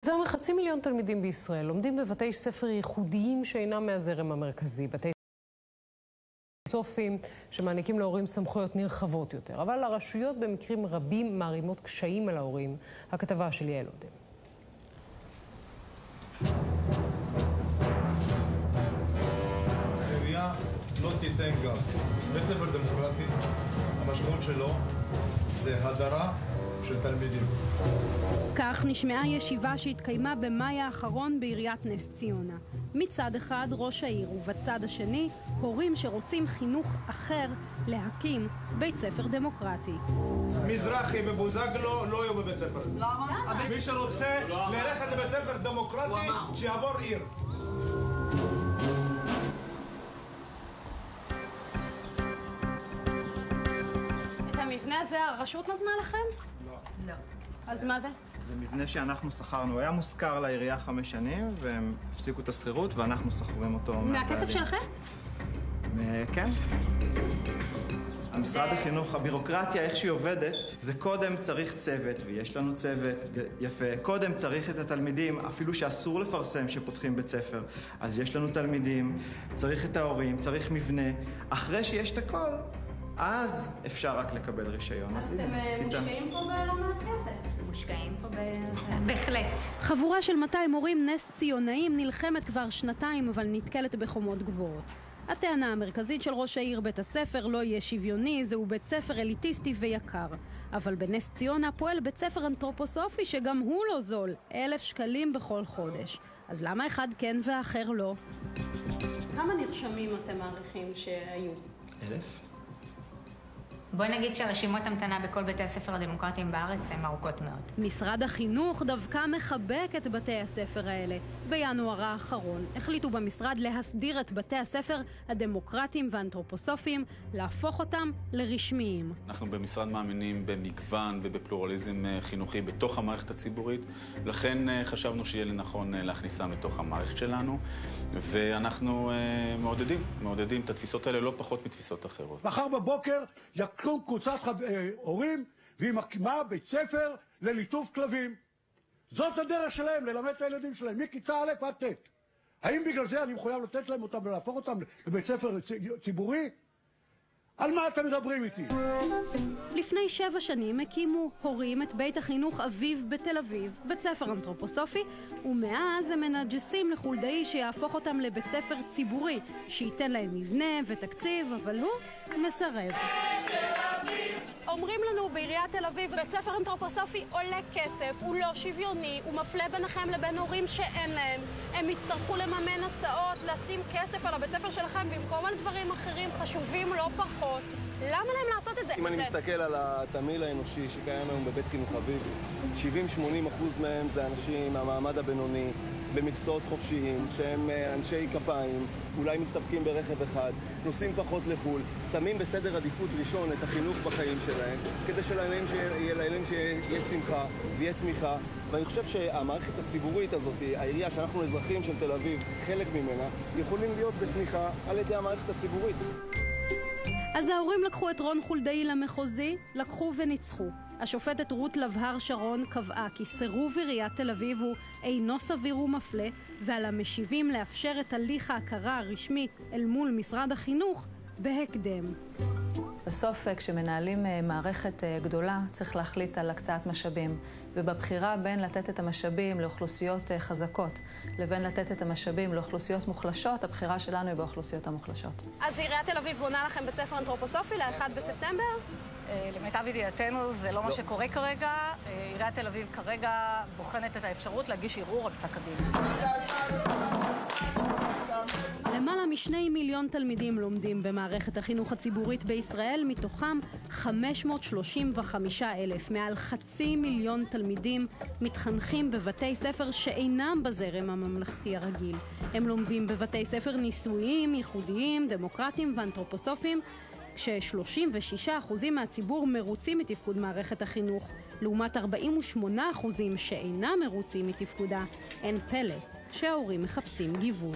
יותר מחצי מיליון תלמידים בישראל לומדים בבתי ספר ייחודיים שאינם מהזרם המרכזי, בתי סופים שמעניקים להורים סמכויות נרחבות יותר, אבל הרשויות במקרים רבים מערימות קשיים על ההורים. הכתבה של יעל אודם. העירייה לא תיתן גב. בית ספר דמוקרטי, המשמעות שלו זה הדרה של תלמידים. כך נשמעה ישיבה שהתקיימה במאי האחרון בעיריית נס ציונה. מצד אחד ראש העיר ובצד השני הורים שרוצים חינוך אחר להקים בית ספר דמוקרטי. מזרחי ובוזגלו לא יהיו בבית ספר. למה? מי שרוצה ללכת לבית ספר דמוקרטי שיעבור עיר. את המבנה הזה הרשות נתנה לכם? לא. אז מה זה? זה מבנה שאנחנו שכרנו, הוא היה מושכר לעירייה 5 שנים, והם הפסיקו את השכירות, ואנחנו שכרים אותו מהכסף שלכם? כן. המשרד החינוך, הבירוקרטיה, איך שהיא עובדת, זה קודם צריך צוות, ויש לנו צוות יפה. קודם צריך את התלמידים, אפילו שאסור לפרסם שפותחים בית ספר, אז יש לנו תלמידים, צריך את ההורים, צריך מבנה. אחרי שיש את הכל, אז אפשר רק לקבל רישיון. אז אתם מושקעים פה בלא מעט כסף? מושקעים פה בהחלט. חבורה של 200 מורים נס ציונאים נלחמת כבר שנתיים, אבל נתקלת בחומות גבוהות. הטענה המרכזית של ראש העיר, בית הספר לא יהיה שוויוני, זהו בית ספר אליטיסטי ויקר. אבל בנס ציונה פועל בית ספר אנתרופוסופי שגם הוא לא זול, 1,000 שקלים בכל חודש. אז למה אחד כן ואחר לא? כמה נרשמים אתם מעריכים שהיו? 1,000. בואי נגיד שהרשימות המתנה בכל בתי הספר הדמוקרטיים בארץ הן ארוכות מאוד. משרד החינוך דווקא מחבק את בתי הספר האלה. בינואר האחרון החליטו במשרד להסדיר את בתי הספר הדמוקרטיים והאנתרופוסופיים, להפוך אותם לרשמיים. אנחנו במשרד מאמינים במגוון ובפלורליזם חינוכי בתוך המערכת הציבורית, לכן חשבנו שיהיה לנכון להכניסם לתוך המערכת שלנו, ואנחנו מעודדים את התפיסות האלה לא פחות מתפיסות אחרות. מחר בבוקר יקום קבוצת הורים והיא מקימה בית ספר לליטוף כלבים. זאת הדרך שלהם ללמד את הילדים שלהם מכיתה א' עד ט'. האם בגלל זה אני מחויב לתת להם אותם ולהפוך אותם לבית ספר ציבורי? על מה אתם מדברים איתי? לפני 7 שנים הקימו הורים את בית החינוך אביב בתל אביב, בית ספר אנתרופוסופי, ומאז הם מנג'סים לחולדאי שיהפוך אותם לבית ספר ציבורי, שייתן להם מבנה ותקציב, אבל הוא מסרב. אומרים לנו בעיריית תל אביב, בית ספר אנתרופוסופי עולה כסף, הוא לא שוויוני, הוא מפלה ביניכם לבין הורים שאין להם. הם יצטרכו לממן הסעות, לשים כסף על הבית ספר שלכם במקום על דברים אחרים חשובים לא פחות. למה להם לעשות את זה? אם אני מסתכל על התמהיל האנושי שקיים היום בבית חינוך אביב, 70-80% מהם זה אנשים מהמעמד הבינוני, במקצועות חופשיים, שהם אנשי כפיים, אולי מסתפקים ברכב אחד, נוסעים פחות לחול, שמים בסדר עדיפות ראשון את החינוך בחיים שלהם, כדי שלילדים שיהיה שמחה ויהיה תמיכה. ואני חושב שהמערכת הציבורית הזאת, העירייה שאנחנו אזרחים של תל אביב, חלק ממנה, יכולים להיות בתמיכה על ידי המערכת הציבורית. אז ההורים לקחו את רון חולדאי למחוזי, לקחו וניצחו. השופטת רות לבהר שרון קבעה כי סירוב עיריית תל אביב הוא אינו סביר ומפלה, ועל המשיבים לאפשר את הליך ההכרה הרשמי אל מול משרד החינוך בהקדם. בסוף, כשמנהלים מערכת גדולה, צריך להחליט על הקצאת משאבים. ובבחירה בין לתת את המשאבים לאוכלוסיות חזקות, לבין לתת את המשאבים לאוכלוסיות מוחלשות, הבחירה שלנו היא באוכלוסיות המוחלשות. אז עיריית תל אביב בונה לכם בית ספר אנתרופוסופי ל-1 בספטמבר? למיטב ידיעתנו זה לא מה שקורה כרגע. עיריית תל אביב כרגע בוחנת את האפשרות להגיש ערעור על פסק הדין. למעלה מ2 מיליון תלמידים לומדים במערכת החינוך הציבורית בישראל, מתוכם 535,000. מעל 500,000 תלמידים מתחנכים בבתי ספר שאינם בזרם הממלכתי הרגיל. הם לומדים בבתי ספר ניסויים, ייחודיים, דמוקרטיים ואנתרופוסופיים, כש36% מהציבור מרוצים מתפקוד מערכת החינוך, לעומת 48% שאינם מרוצים מתפקודה. אין פלא שההורים מחפשים גיוון.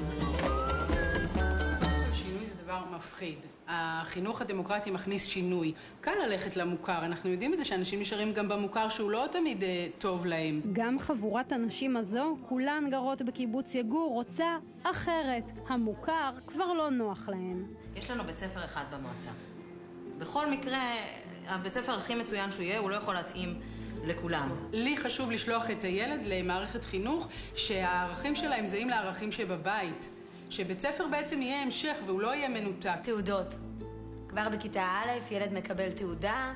שינוי זה דבר מפחיד. החינוך הדמוקרטי מכניס שינוי. קל ללכת למוכר. אנחנו יודעים את זה שאנשים נשארים גם במוכר שהוא לא תמיד טוב להם. גם חבורת הנשים הזו, כולן גרות בקיבוץ יגור, רוצה אחרת. המוכר כבר לא נוח להן. יש לנו בית ספר אחד במועצה. בכל מקרה, הבית ספר הכי מצוין שהוא יהיה, הוא לא יכול להתאים לכולם. לי חשוב לשלוח את הילד למערכת חינוך שהערכים שלהם זהים לערכים שבבית. שבית ספר בעצם יהיה המשך והוא לא יהיה מנותק. תעודות. כבר בכיתה א' ילד מקבל תעודה.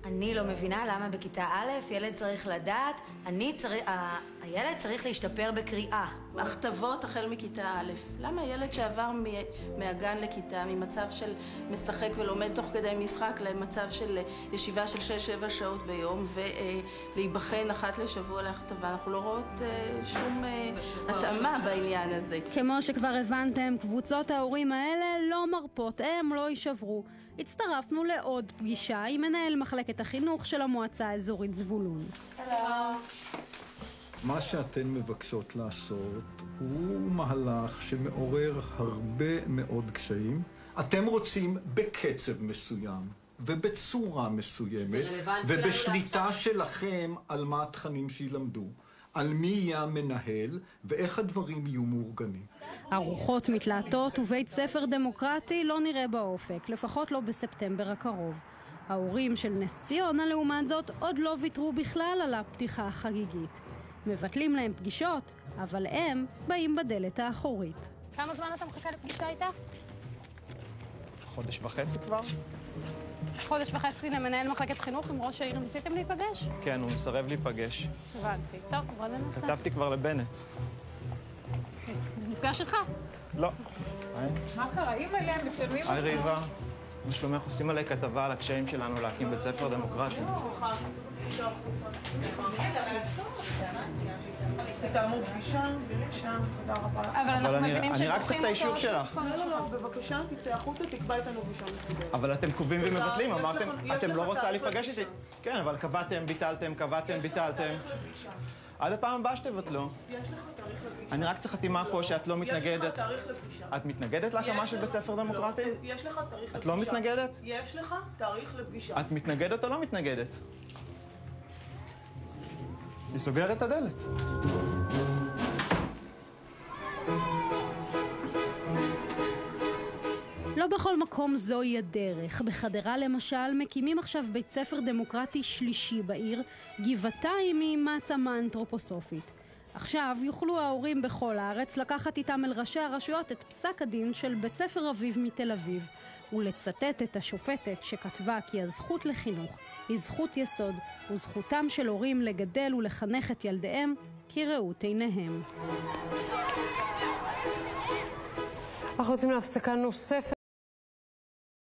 אני לא מבינה למה בכיתה א' ילד צריך לדעת, הילד צריך להשתפר בקריאה. הכתבות החל מכיתה א'. למה ילד שעבר מהגן לכיתה, ממצב של משחק ולומד תוך כדי משחק, למצב של ישיבה של 6-7 שעות ביום, ולהיבחן אחת לשבוע להכתבה? אנחנו לא רואות שום התאמה בעניין הזה. כמו שכבר הבנתם, קבוצות ההורים האלה לא מרפות, הם לא יישברו. הצטרפנו לעוד פגישה עם מנהל מחלקת החינוך של המועצה האזורית זבולון. מה שאתן מבקשות לעשות הוא מהלך שמעורר הרבה מאוד קשיים. אתם רוצים בקצב מסוים ובצורה מסוימת ובשליטה שלכם על מה התכנים שילמדו, על מי יהיה המנהל ואיך הדברים יהיו מאורגנים. הרוחות מתלהטות ובית ספר דמוקרטי לא נראה באופק, לפחות לא בספטמבר הקרוב. ההורים של נס ציונה לעומת זאת עוד לא ויתרו בכלל על הפתיחה החגיגית. מבטלים להם פגישות, אבל הם באים בדלת האחורית. כמה זמן אתה מחכה לפגישה איתה? חודש וחצי כבר? חודש וחצי למנהל מחלקת חינוך עם ראש העיר. ניסיתם להיפגש? כן, הוא מסרב להיפגש. הבנתי. טוב, בוא ננסה. כתבתי כבר לבנט. נפגש שלך? לא. מה קרה? אם אלה הם מצלמים... היי ריבה, מה שלומך? עושים עליי כתבה על הקשיים שלנו להקים בית ספר דמוקרטי. תתאמו פגישה, בבקשה, תודה רבה. אבל אנחנו מבינים אני רק צריך את האישור שלך. לא, בבקשה, תצא החוצה, תקבע איתנו פגישה מסודרת. אבל אתם קובעים ומבטלים, אמרתם, אתם לא רוצה להיפגש איתי. כן, אבל קבעתם, ביטלתם. עד הפעם הבאה שתבטלו. יש לך תאריך לפגישה. אני רק צריך חתימה פה שאת לא מתנגדת. יש לך תאריך לפגישה. את מתנגדת להקמה של בית ספר דמוקרטי? יש לך תאריך לפגישה. את לא מתנגדת? יש לך תאריך לפגישה. את מתנגדת או לא מתנגדת? אני סוגר את הדלת. לא בכל מקום זוהי הדרך. בחדרה למשל מקימים עכשיו בית ספר דמוקרטי שלישי בעיר, גבעתיים היא מעצמה אנתרופוסופית. עכשיו יוכלו ההורים בכל הארץ לקחת איתם אל ראשי הרשויות את פסק הדין של בית ספר אביב מתל אביב, ולצטט את השופטת שכתבה כי הזכות לחינוך היא זכות יסוד, וזכותם של הורים לגדל ולחנך את ילדיהם כראות עיניהם. אנחנו יוצאים להפסקה נוספת.